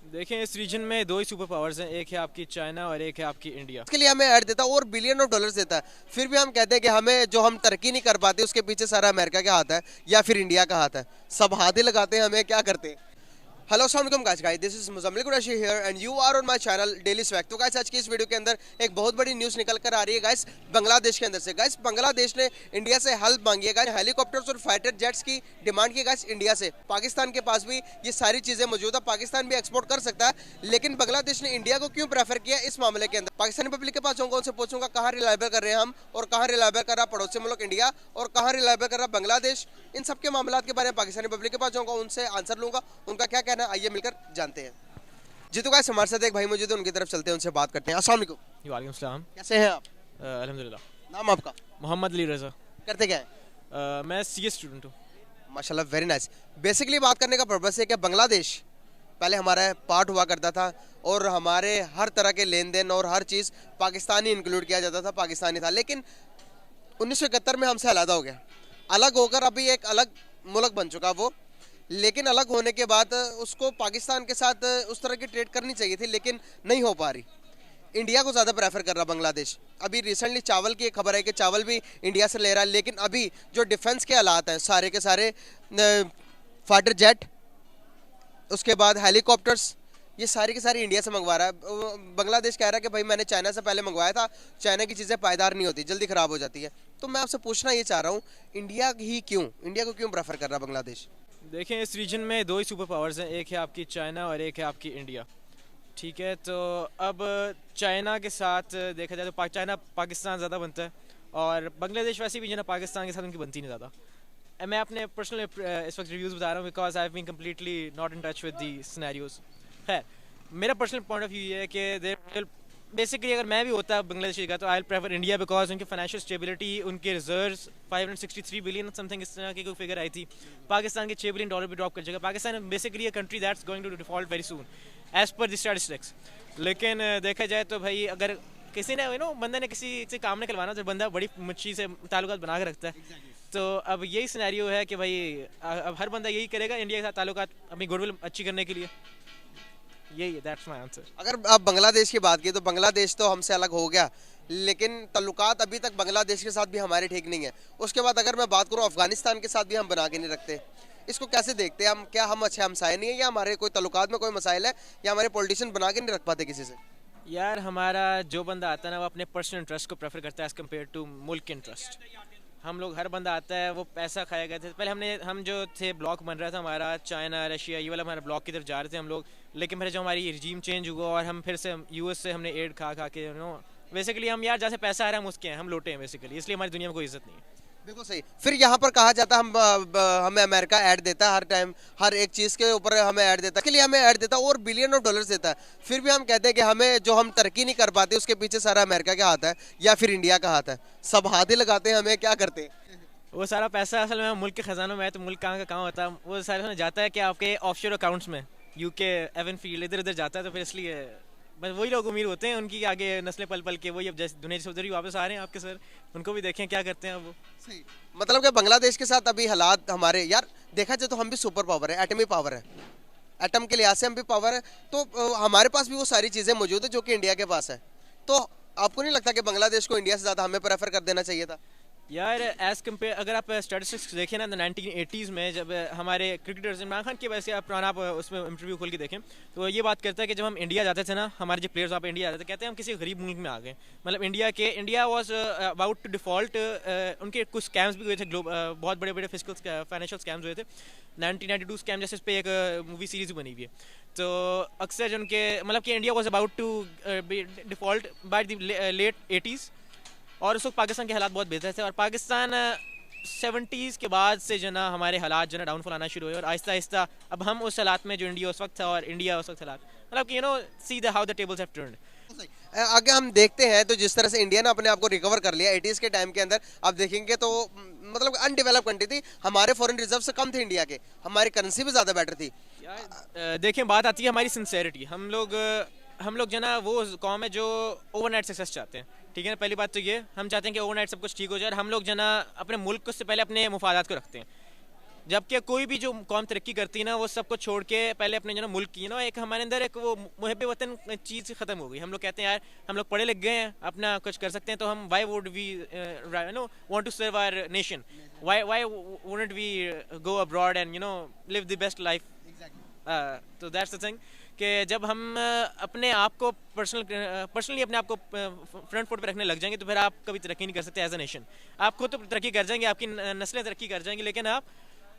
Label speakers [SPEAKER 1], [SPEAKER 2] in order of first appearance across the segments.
[SPEAKER 1] देखें, इस रीजन में दो ही सुपर पावर्स हैं, एक है आपकी चाइना और एक है आपकी इंडिया।
[SPEAKER 2] इसके लिए हमें ऐड देता है और बिलियन ऑफ डॉलर्स देता है, फिर भी हम कहते हैं कि हमें जो हम तरक्की नहीं कर पाते उसके पीछे सारा अमेरिका का हाथ है या फिर इंडिया का हाथ है। सब हाथ ही लगाते हैं, हमें क्या करते हैं। हेलो अस्सलाम वालेकुम guys, this is Muzammil Qureshi here and you are on my channel daily swag. तो गाइस आज की इस वीडियो के अंदर एक बहुत बड़ी न्यूज़ निकल कर आ रही है गाइस बांग्लादेश के अंदर से। गाइस बांग्लादेश ने इंडिया से हेल्प मांगी है गाइस, हेलीकॉप्टर्स और फाइटर जेट्स की डिमांड की गाइस इंडिया से। पाकिस्तान के पास भी ये सारी चीज़ें मौजूद है, पाकिस्तान भी एक्सपोर्ट कर सकता है, लेकिन बांग्लादेश ने इंडिया को क्यों प्रेफर किया इस मामले के अंदर। पाकिस्तानी पब्लिक के पास जाऊँगा, उनसे पूछूंगा कहाँ रिलायबल कर रहे हैं हम और कहाँ रिलायबल कर रहा पड़ोसी मुल्क इंडिया और कहाँ रिलायबल कर रहा बांग्लादेश। इन सब के मामला के बारे में पाकिस्तानी पब्लिक के पास जाऊँगा, उनसे आंसर लूंगा, उनका क्या कहना है आइए मिलकर जानते हैं। जी तो गाइस हमारे साथ एक भाई मौजूद है, उनकी तरफ चलते हैं, उनसे बात करते हैं। अस्सलाम वालेकुम।
[SPEAKER 1] वालेकुम सलाम।
[SPEAKER 2] कैसे हैं आप?
[SPEAKER 1] अल्हम्दुलिल्लाह।
[SPEAKER 2] नाम आपका?
[SPEAKER 1] मोहम्मद अली रज़ा।
[SPEAKER 2] करते क्या हैं?
[SPEAKER 1] मैं सीए स्टूडेंट हूँ।
[SPEAKER 2] माशाल्लाह, वेरी नाइस। बेसिकली बात करने का पर्पस है कि बांग्लादेश पहले हमारा पार्ट हुआ करता था और हमारे हर तरह के लेन देन और हर चीज़ पाकिस्तानी इंक्लूड किया जाता था, पाकिस्तानी था, लेकिन 1971 में हमसे अलग हो गया। अलग होकर अभी एक अलग मुल्क बन चुका वो, लेकिन अलग होने के बाद उसको पाकिस्तान के साथ उस तरह की ट्रेड करनी चाहिए थी, लेकिन नहीं हो पा रही। इंडिया को ज़्यादा प्रेफर कर रहा बांग्लादेश। अभी रिसेंटली चावल की एक खबर है कि चावल भी इंडिया से ले रहा है, लेकिन अभी जो डिफेंस के हालात हैं सारे के सारे फाइटर जेट, उसके बाद हेलीकॉप्टर्स, ये सारी की सारी इंडिया से मंगवा रहा है। बांग्लादेश कह रहा है कि भाई मैंने चाइना से पहले मंगवाया था, चाइना की चीज़ें पायदार नहीं होती, जल्दी ख़राब हो जाती है। तो मैं आपसे पूछना ये चाह रहा हूँ, इंडिया ही क्यों, इंडिया को क्यों प्रेफर कर रहा बांग्लादेश?
[SPEAKER 1] देखें, इस रीजन में दो ही सुपर पावर्स हैं, एक है आपकी चाइना और एक है आपकी इंडिया। ठीक है, तो अब चाइना के साथ देखा जाए तो चाइना पाकिस्तान ज़्यादा बनता है और बांग्लादेश वैसे भी जो ना पाकिस्तान के साथ उनकी बनती नहीं ज़्यादा। मैं अपने पर्सनल इस वक्त रिव्यूज़ बता रहा हूँ because I have been completely not in touch with the scenarios. है मेरा पर्सनल पॉइंट ऑफ व्यू ये है कि बेसिकली अगर मैं भी होता बांग्लादेश का तो I will prefer India because उनकी फाइनेंशियल स्टेबिलिटी, उनके रिजर्व्स 563 बिलियन समथिंग इस तरह की कोई फिगर आई थी। पाकिस्तान के $6 बिलियन भी ड्रॉप कर जाएगा। Pakistan basically a country that's going to default very soon as per the statistics. लेकिन देखा जाए तो भाई अगर किसी ने बंदे ने किसी से काम निकलवाना तो बंदा बड़ी मच्छी से ताल्लुकात बना के रखता है। तो अब यही सिनेरियो है कि भाई अब हर बंदा यही करेगा इंडिया के साथ ताल्लुकात अपनी गुडविल अच्छी करने के लिए। यही है, दैट्स माय आंसर।
[SPEAKER 2] अगर आप बांग्लादेश की बात की तो बांग्लादेश तो हमसे अलग हो गया, लेकिन ताल्लुकात अभी तक बांग्लादेश के साथ भी हमारे ठीक नहीं है। उसके बाद अगर मैं बात करूँ अफगानिस्तान के साथ भी हम बना के नहीं रखते। इसको कैसे देखते हैं हम? क्या हम अच्छे हमसाए नहीं है या हमारे कोई ताल्लुकात में कोई मसाइल है या हमारे पॉलिटिशियन बना के नहीं रख पाते किसी से?
[SPEAKER 1] यार हमारा जो बंदा आता है ना वो अपने पर्सनल इंटरेस्ट को प्रेफर करता है एज कम्पेयर टू मुल्क के इंटरेस्ट। हम लोग हर बंदा आता है वो पैसा खाया गया था। पहले हम जो थे ब्लॉक बन रहा था हमारा, चाइना रशिया ये वाला हमारा ब्लॉक की तरफ जा रहे थे हम लोग, लेकिन फिर जो हमारी रजीम चेंज हुआ और हम फिर से यूएस से हमने एड खा के बेसिकली हम यार जैसे पैसा आ रहा है हम उसके हैं, हम लोटे हैं बेसिकली, इसलिए हमारी दुनिया में कोई इज्जत नहीं है।
[SPEAKER 2] बिल्कुल सही। फिर यहाँ पर कहा जाता है हमें अमेरिका ऐड देता है हर टाइम, हर एक चीज़ के ऊपर हमें ऐड देता है, इसके लिए हमें ऐड देता है और बिलियन ऑफ डॉलर्स देता है, फिर भी हम कहते हैं कि हमें जो हम तरक्की नहीं कर पाते उसके पीछे सारा अमेरिका का हाथ है या फिर इंडिया का हाथ है। सब हाथ ही लगाते हैं, हमें क्या करते हैं।
[SPEAKER 1] वो सारा पैसा असल में मुल्क के खजानों में है, तो मुल्क कहाँ का कहाँ होता है, वो सारा जाता है कि आपके ऑफशोर अकाउंट्स में, यूके, एवन फील्ड, इधर उधर जाता है। तो फिर इसलिए बस वही लोग अमीर होते हैं, उनकी आगे नस्लें पल पल के वही अब जैसे दुनिया से उधर ही वापस आ रहे हैं आपके सर, उनको भी देखें क्या करते हैं अब वो।
[SPEAKER 2] सही। मतलब कि बांग्लादेश के साथ अभी हालात हमारे, यार देखा जाए तो हम भी सुपर पावर है, एटमी पावर है, एटम के लिहाज से हम भी पावर है, तो हमारे पास भी वो सारी चीज़ें मौजूद है जो कि इंडिया के पास है। तो आपको नहीं लगता कि बांग्लादेश को इंडिया से ज़्यादा हमें प्रेफर कर देना चाहिए था?
[SPEAKER 1] यार एज कम्पेयर अगर आप स्टैटिस्टिक्स देखें ना तो 1980s में जब हमारे क्रिकेटर्स इमरान खान की वैसे आप पुराना आप उसमें इंटरव्यू खोल के देखें तो ये बात करता है कि जब हम इंडिया जाते थे ना, हमारे जो प्लेयर्स आप इंडिया जाते थे कहते हैं हम किसी गरीब मुल्क में आ गए। मतलब India was about to default. उनके कुछ स्कैम्स भी हुए थे, बहुत बड़े बड़े फिजिकल फाइनेंशियल स्कैम्स हुए थे। 1992 स्कैम जैसे इस पर एक मूवी सीरीज बनी हुई है। तो अक्सर जो उनके मतलब कि India was about to default by the late 80s और उस वक्त पाकिस्तान के हालात बहुत बेहतर थे और पाकिस्तान 70s के बाद से जो ना हमारे हालात जो ना डाउनफॉल आना शुरू हुए और आहिस्ता आहिस्ता अब हम उस हालात में जो इंडिया उस वक्त था और इंडिया उस वक्त हालात, मतलब कि see the how the tables have turned.
[SPEAKER 2] आगे हम देखते हैं तो जिस तरह से इंडिया ने अपने आप को रिकवर कर लिया 80s के टाइम के अंदर, आप देखेंगे तो मतलब अनडेवलप कंट्री थी, हमारे फॉरेन रिजर्व से कम थे इंडिया के, हमारी करेंसी भी ज़्यादा बेटर थी।
[SPEAKER 1] देखें बात आती है हमारी सिंसेरिटी। हम लोग जो ना वो कौम है जो ओवरनाइट सक्सेस चाहते हैं। ठीक है ना, पहली बात तो ये हम चाहते हैं कि ओवरनाइट सब कुछ ठीक हो जाए और हम लोग जो ना अपने मुल्क को से पहले अपने मुफादात को रखते हैं। जबकि कोई भी जो कौम तरक्की करती है ना, वो सबको छोड़ के पहले अपने जो ना मुल्क की ना, एक हमारे अंदर एक वो मुहब्बे वतन चीज़ खत्म हो गई। हम लोग कहते हैं यार हम लोग पढ़े लिख गए हैं, अपना कुछ कर सकते हैं, तो हम why would we no want to serve our nation, why wouldn't we go abroad and live the best life. तो दैट्स द थिंग कि जब हम अपने आप को पर्सनली अपने आप को फ्रंट फुट पे रखने लग जाएंगे, तो फिर आप कभी तरक्की नहीं कर सकते एज अ नेशन। आप खुद तो तरक्की कर जाएंगे, आपकी नस्लें तरक्की कर जाएंगी, लेकिन आप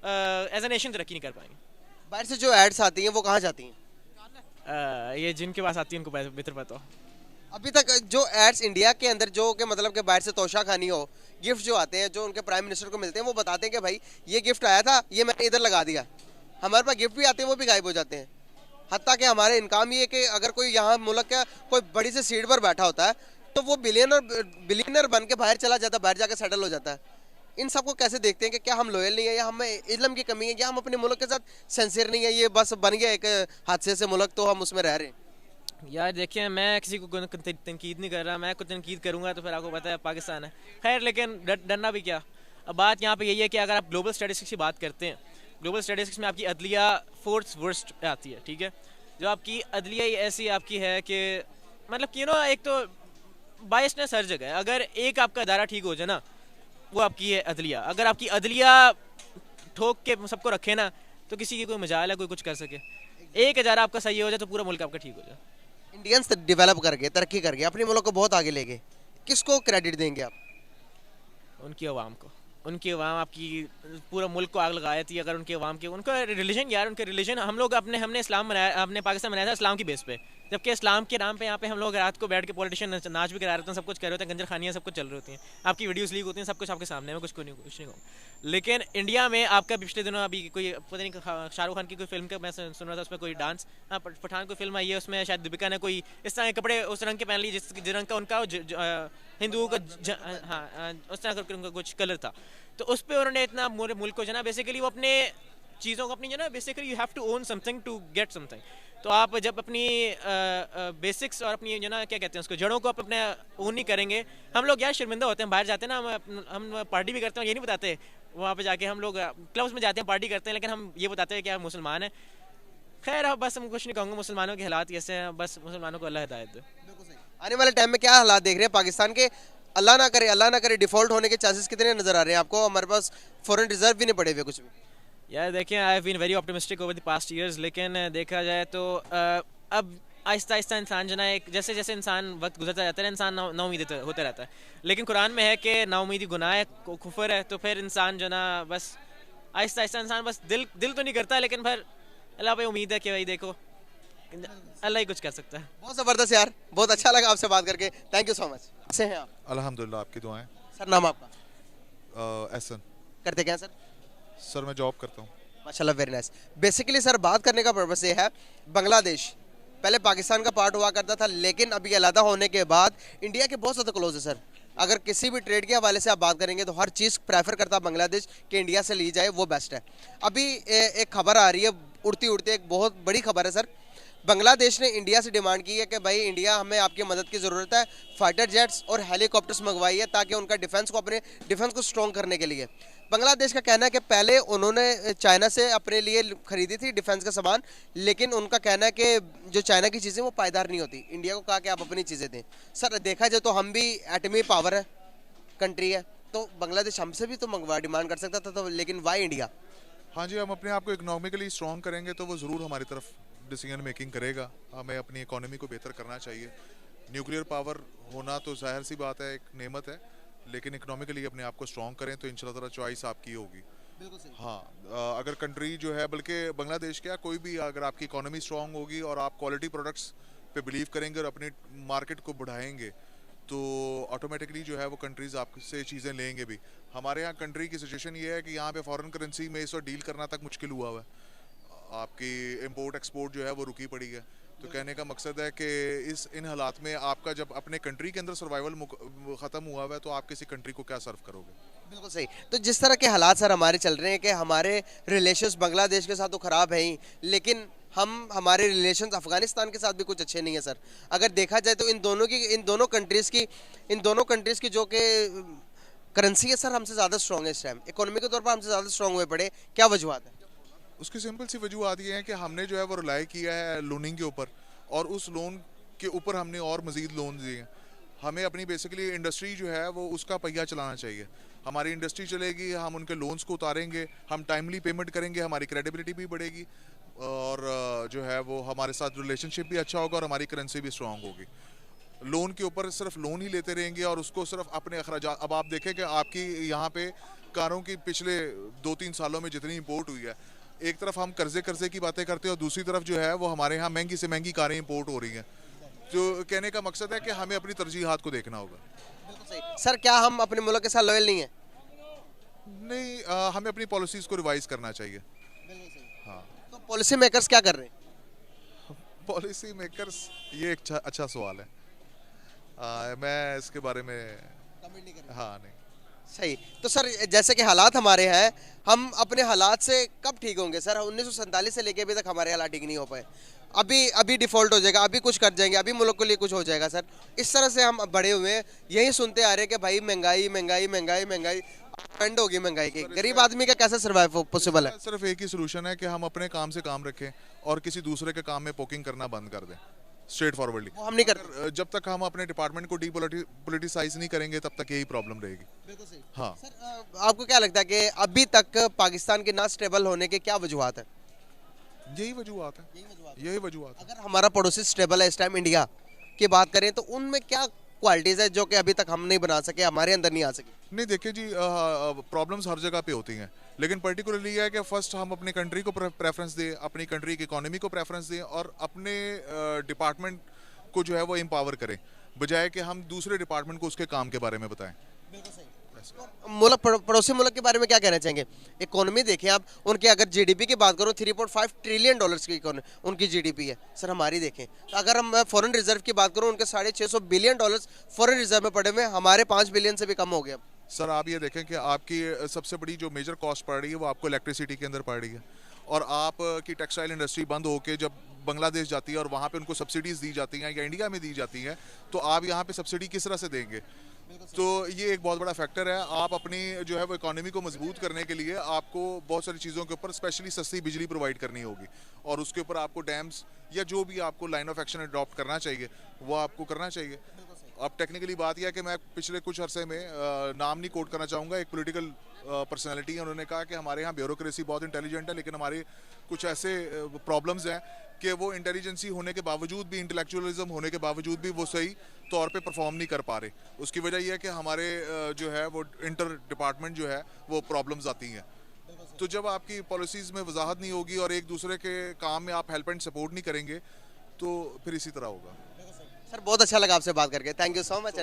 [SPEAKER 1] एज अ नेशन तरक्की नहीं कर पाएंगे।
[SPEAKER 2] बाहर से जो एड्स आती हैं वो कहाँ जाती हैं?
[SPEAKER 1] ये जिनके पास आती है उनको बेहतर पता हो।
[SPEAKER 2] अभी तक जो एड्स इंडिया के अंदर जो कि मतलब कि बाहर से तोशा खानी हो, गिफ्ट जो आते हैं जो उनके प्राइम मिनिस्टर को मिलते हैं, वो बताते हैं कि भाई ये गिफ्ट आया था, ये मैंने इधर लगा दिया। हमारे पास गिफ्ट भी आते हैं, वो भी गायब हो जाते हैं। हत्ता कि हमारे इनकाम ये कि अगर कोई यहाँ मुल्क का कोई बड़ी सी सीट पर बैठा होता है, तो वो बिलियनर बन के बाहर चला जाता है, बाहर जाकर सेटल हो जाता है। इन सबको कैसे देखते हैं कि क्या हम लॉयल नहीं है, या हमें इल्म की कमी है, या हम अपने मुल्क के साथ सिंसियर नहीं है, ये बस बन गया एक हादसे से मुल्क, तो हम उसमें रह रहे हैं?
[SPEAKER 1] यार देखिए, मैं किसी को तनकीद नहीं कर रहा, मैं कुछ तनकीद करूंगा तो फिर आपको पता है पाकिस्तान है। खैर, लेकिन डरना भी क्या। अब बात यहाँ पे यही है कि अगर आप ग्लोबल स्टैटिस्टिक्स की बात करते हैं, ग्लोबल स्टैटिस्टिक्स में आपकी अदलिया फोर्थ वर्स्ट आती है, ठीक है। जो आपकी अदलिया ऐसी आपकी है कि मतलब कि एक तो बायसनेस हर जगह है। अगर एक आपका अदारा ठीक हो जाए ना, वो आपकी है अदलिया। अगर आपकी अदलिया ठोक के सबको रखे ना, तो किसी की कोई मजाल है कोई कुछ कर सके। एक अदारा आपका सही हो जाए तो पूरा मुल्क आपका ठीक हो जाए।
[SPEAKER 2] इंडियंस डेवलप कर गए, तरक्की कर गए, अपने मुल्क को बहुत आगे ले गए, किसको क्रेडिट देंगे आप?
[SPEAKER 1] उनकी आवाम को। उनकी आवाम आपकी पूरा मुल्क को आग लगाई थी। अगर उनके आवाम के उनका रिलीजन, यार उनके रिलीजन, हम लोग हमने इस्लाम बनाया, अपने पाकिस्तान बनाया था इस्लाम की बेस पे, जबकि इस्लाम के नाम पे यहाँ पे हम लोग रात को बैठ के पॉलिटिशियन नाच भी करा रहे होते हैं, सब कुछ कर रहे होते हैं, गंजर खानियाँ सब कुछ चल रही होती हैं, आपकी वीडियोस लीक होती हैं, सब कुछ आपके सामने में, कुछ नहीं कहूँ। लेकिन इंडिया में आपका पिछले दिनों अभी कोई पता नहीं शाहरुख खान की कोई फिल्म का मैं सुन रहा था, उसमें कोई डांस, हाँ पठान कोई फिल्म आई है, उसमें शायद दीपिका ने कोई इस तरह के कपड़े उस रंग के पहन लिए जिस रंग का उनका हिंदुओं का हाँ उस तरह का उनका कुछ कलर था। तो उस पर उन्होंने इतना पूरे मुल्क को जो ना बेसिकली वो अपने चीज़ों को अपनी जो ना basically you have to own something to get something. तो आप जब अपनी बेसिक्स और अपनी जो ना क्या कहते हैं उसको जड़ों को आप अपने ओन नहीं करेंगे, हम लोग यार शर्मिंदा होते हैं। बाहर जाते हैं ना, हम पार्टी भी करते हैं, ये नहीं बताते वहाँ पे जाके हम लोग क्लब्स में जाते हैं पार्टी करते हैं, लेकिन हम ये बताते हैं कि आप मुसलमान हैं। खैर अब बस हम कुछ नहीं कहूँगा, मुसलमानों के हालात कैसे हैं, बस मुसलमानों को अल्लाह हिदायत दे।
[SPEAKER 2] आने वाले टाइम में क्या हालात देख रहे हैं पाकिस्तान के? अल्लाह ना करे डिफॉल्ट होने के चांसेस कितने नजर आ रहे हैं आपको? हमारे पास फॉरेन रिजर्व भी नहीं पड़े हुए कुछ भी।
[SPEAKER 1] यार देखिए, I have been very optimistic over the past years, लेकिन देखा जाए तो अब आहिस्ता आहिस्ता इंसान जो ना एक जैसे जैसे इंसान वक्त गुजरता जाता है, इंसान नाउमीद होता रहता है। लेकिन कुरान में है कि नाउमीदी गुनाह है, कुफर है। तो फिर इंसान जो ना बस आहिस्ता आहिस्ता इंसान बस दिल तो नहीं करता, लेकिन फिर अल्लाह पे उम्मीद है कि भाई देखो अल्लाह ही कुछ कर सकता है।
[SPEAKER 2] बहुत ज़बरदस्त यार, बहुत अच्छा लगा आपसे बात करके, थैंक यू सो मच। कैसे हैं आप?
[SPEAKER 3] अल्हम्दुलिल्लाह, आपकी दुआएं।
[SPEAKER 2] सर नाम आपका?
[SPEAKER 3] एहसन।
[SPEAKER 2] करते क्या हैं सर?
[SPEAKER 3] सर मैं जॉब करता हूँ।
[SPEAKER 2] माशाल्लाह, वेरी नाइस। बेसिकली सर बात करने का पर्पस ये है, बांग्लादेश पहले पाकिस्तान का पार्ट हुआ करता था, लेकिन अभी अलग होने के बाद इंडिया के बहुत ज़्यादा क्लोज है सर। अगर किसी भी ट्रेड के हवाले से आप बात करेंगे तो हर चीज़ प्रेफर करता बांग्लादेश कि इंडिया से ली जाए, वो बेस्ट है। अभी एक खबर आ रही है उड़ती उड़ती, एक बहुत बड़ी खबर है सर। बांग्लादेश ने इंडिया से डिमांड की है कि भाई इंडिया, हमें आपकी मदद की ज़रूरत है, फाइटर जेट्स और हेलीकॉप्टर्स मंगवाई है ताकि उनका अपने डिफेंस को स्ट्रॉन्ग करने के लिए। बांग्लादेश का कहना है कि पहले उन्होंने चाइना से अपने लिए खरीदी थी डिफेंस का सामान, लेकिन उनका कहना है कि जो चाइना की चीज़ें वो पायदार नहीं होती। इंडिया को कहा कि आप अपनी चीज़ें दें। सर देखा जाए तो हम भी एटमी पावर है, कंट्री है, तो बांग्लादेश हमसे भी तो मंगवा डिमांड कर सकता था, तो लेकिन वाई इंडिया?
[SPEAKER 3] हाँ जी, हम अपने आप को इकोनॉमिकली स्ट्रॉन्ग करेंगे तो वो ज़रूर हमारी तरफ डिसीजन मेकिंग करेगा। हमें अपनी इकोनॉमी को बेहतर करना चाहिए। न्यूक्लियर पावर होना तो जाहिर सी बात है, एक नेमत है, लेकिन इकोनॉमिकली अपने आप को स्ट्रॉन्ग करें तो इंशाल्लाह ताला चॉइस आपकी होगी। हाँ, अगर कंट्री जो है, बल्कि बांग्लादेश क्या कोई भी, अगर आपकी इकोनॉमी स्ट्रॉन्ग होगी और आप क्वालिटी प्रोडक्ट्स पे बिलीव करेंगे और अपनी मार्केट को बढ़ाएंगे तो ऑटोमेटिकली जो है वो कंट्रीज़ आपसे चीज़ें लेंगे भी। हमारे यहाँ कंट्री की सिचुएशन ये है कि यहाँ पे फॉरेन करेंसी में इस वक्त डील करना तक मुश्किल हुआ हुआ है। आपकी इंपोर्ट एक्सपोर्ट जो है वो रुकी पड़ी है। तो कहने का मकसद है कि इन हालात में आपका जब अपने कंट्री के अंदर सर्वाइवल ख़त्म हुआ हुआ है तो आप किसी कंट्री को क्या सर्व करोगे?
[SPEAKER 2] बिल्कुल सही। तो जिस तरह के हालात सर हमारे चल रहे हैं कि हमारे रिलेशंस बांग्लादेश के साथ तो ख़राब है ही, लेकिन हमारे रिलेशंस अफ़गानिस्तान के साथ भी कुछ अच्छे नहीं है सर। अगर देखा जाए तो इन दोनों कंट्रीज़ की जो कि करेंसी है सर हमसे ज़्यादा स्ट्रॉन्ग है इस टाइम, इकोनॉमी के तौर पर हमसे ज़्यादा स्ट्रॉन्ग हुए पड़े, क्या वजूहत है?
[SPEAKER 3] उसकी सिंपल सी वजूहत ये है कि हमने जो है वो रिलाई किया है लोनिंग के ऊपर, और उस लोन के ऊपर हमने और मज़ीद लोन दिए हैं। हमें अपनी बेसिकली इंडस्ट्री जो है वो उसका पहिया चलाना चाहिए। हमारी इंडस्ट्री चलेगी, हम उनके लोन्स को उतारेंगे, हम टाइमली पेमेंट करेंगे, हमारी क्रेडिबिलिटी भी बढ़ेगी, और जो है वो हमारे साथ रिलेशनशिप भी अच्छा होगा और हमारी करेंसी भी स्ट्रांग होगी। लोन के ऊपर सिर्फ लोन ही लेते रहेंगे और उसको सिर्फ अपने अखराजात, अब आप देखें कि आपकी यहाँ पे कारों की पिछले 2-3 सालों में जितनी इंपोर्ट हुई है, एक तरफ हम कर्जे की बातें करते हैं और दूसरी तरफ जो है वो हमारे यहाँ महंगी से महंगी कारें इंपोर्ट हो रही हैं। जो कहने का मकसद है कि हमें अपनी तरजीहात को देखना होगा।
[SPEAKER 2] बिल्कुल सही सर, क्या हम अपने मुल्क के साथ लॉयल नहीं है?
[SPEAKER 3] नहीं, हमें अपनी पॉलिसीज़ को रिवाइज करना चाहिए।
[SPEAKER 2] बिल्कुल सही।
[SPEAKER 3] हाँ,
[SPEAKER 2] तो पॉलिसी मेकर्स क्या कर रहे हैं?
[SPEAKER 3] पॉलिसी मेकर्स, ये एक अच्छा सवाल है। मैं इसके बारे में
[SPEAKER 2] कमेंट नहीं कर रहे।
[SPEAKER 3] हाँ नहीं।
[SPEAKER 2] सही। तो सर जैसे कि हालात हमारे हैं, हम अपने हालात से कब ठीक होंगे सर? 1947 से लेके अभी तक हमारे हालात ठीक नहीं हो पाए, अभी डिफॉल्ट हो जाएगा, अभी कुछ कर जाएंगे, अभी मुल्क के लिए कुछ हो जाएगा सर। इस तरह से हम बड़े हुए हैं, यही सुनते आ रहे हैं कि भाई महंगाई महंगाई महंगाई महंगाई, ट्रेंड होगी महंगाई की। गरीब आदमी का कैसे सर्वाइव पॉसिबल है?
[SPEAKER 3] सिर्फ एक ही सोल्यूशन है कि हम अपने काम से काम रखें और किसी दूसरे के काम में पोकिंग करना बंद कर दें, स्ट्रेट फॉरवर्डली।
[SPEAKER 2] वो हम नहीं करते।
[SPEAKER 3] जब तक हम अपने डिपार्टमेंट को डीपोलिटिसाइज नहीं करेंगे तब तक यही प्रॉब्लम रहेगी।
[SPEAKER 2] बिल्कुल सही।
[SPEAKER 3] हाँ,
[SPEAKER 2] सर आपको क्या लगता है कि अभी तक पाकिस्तान के ना स्टेबल होने के क्या वजूहत है?
[SPEAKER 3] यही वजूहत है, यही वजूहत है।
[SPEAKER 2] अगर हमारा पड़ोसी स्टेबल है इस टाइम इंडिया की बात करें तो उनमें क्या क्वालिटीज है जो कि अभी तक हम नहीं बना सके, हमारे अंदर नहीं आ सकी?
[SPEAKER 3] नहीं देखिए जी, प्रॉब्लम्स हर जगह पे होती हैं, लेकिन पर्टिकुलरली ये है कि फर्स्ट हम अपनी कंट्री को प्रेफरेंस दें, अपनी कंट्री की इकोनॉमी को प्रेफरेंस दें और अपने डिपार्टमेंट को जो है वो एम्पावर करें, बजाय कि हम दूसरे डिपार्टमेंट को उसके काम के बारे में बताएं।
[SPEAKER 2] बिल्कुल सही। मुल्क पड़ोसी मुल्क के बारे में क्या कहना चाहेंगे? इकोनॉमी देखें आप, उनके अगर जीडीपी की बात करूं 3.5 ट्रिलियन डॉलर्स की उनकी जीडीपी है सर, हमारी देखें। तो अगर हम फॉरेन रिजर्व की बात करूं, उनके 650 बिलियन डॉलर्स फॉरेन रिजर्व में पड़े हुए, हमारे 5 बिलियन से भी कम हो गया।
[SPEAKER 3] सर आप ये देखें कि आपकी सबसे बड़ी जो मेजर कॉस्ट पड़ रही है वो आपको इलेक्ट्रिसिटी के अंदर पड़ रही है, और आप की टेक्सटाइल इंडस्ट्री बंद होकर जब बांग्लादेश जाती है और वहाँ पे उनको सब्सिडीज़ दी जाती हैं या इंडिया में दी जाती हैं, तो आप यहाँ पे सब्सिडी किस तरह से देंगे? तो ये एक बहुत बड़ा फैक्टर है। आप अपनी जो है वो इकोनॉमी को मजबूत करने के लिए आपको बहुत सारी चीज़ों के ऊपर स्पेशली सस्ती बिजली प्रोवाइड करनी होगी, और उसके ऊपर आपको डैम्स या जो भी आपको लाइन ऑफ एक्शन अडॉप्ट करना चाहिए वो आपको करना चाहिए। अब टेक्निकली बात यह है कि मैं पिछले कुछ अरसे में नाम नहीं कोट करना चाहूँगा, एक पॉलिटिकल पर्सनालिटी है, उन्होंने कहा कि हमारे यहाँ ब्यूरोक्रेसी बहुत इंटेलिजेंट है, लेकिन हमारे कुछ ऐसे प्रॉब्लम्स हैं कि वो इंटेलिजेंसी होने के बावजूद भी, इंटेलेक्चुअलिज्म होने के बावजूद भी वो सही तौर पे परफॉर्म नहीं कर पा रहे। उसकी वजह यह है कि हमारे जो है वो इंटर डिपार्टमेंट जो है वो प्रॉब्लम्स आती हैं। तो जब आपकी पॉलिसीज़ में वजाहत नहीं होगी और एक दूसरे के काम में आप हेल्प एंड सपोर्ट नहीं करेंगे तो फिर इसी तरह होगा।
[SPEAKER 2] सर बहुत अच्छा लगा आपसे बात करके, थैंक यू सो मच।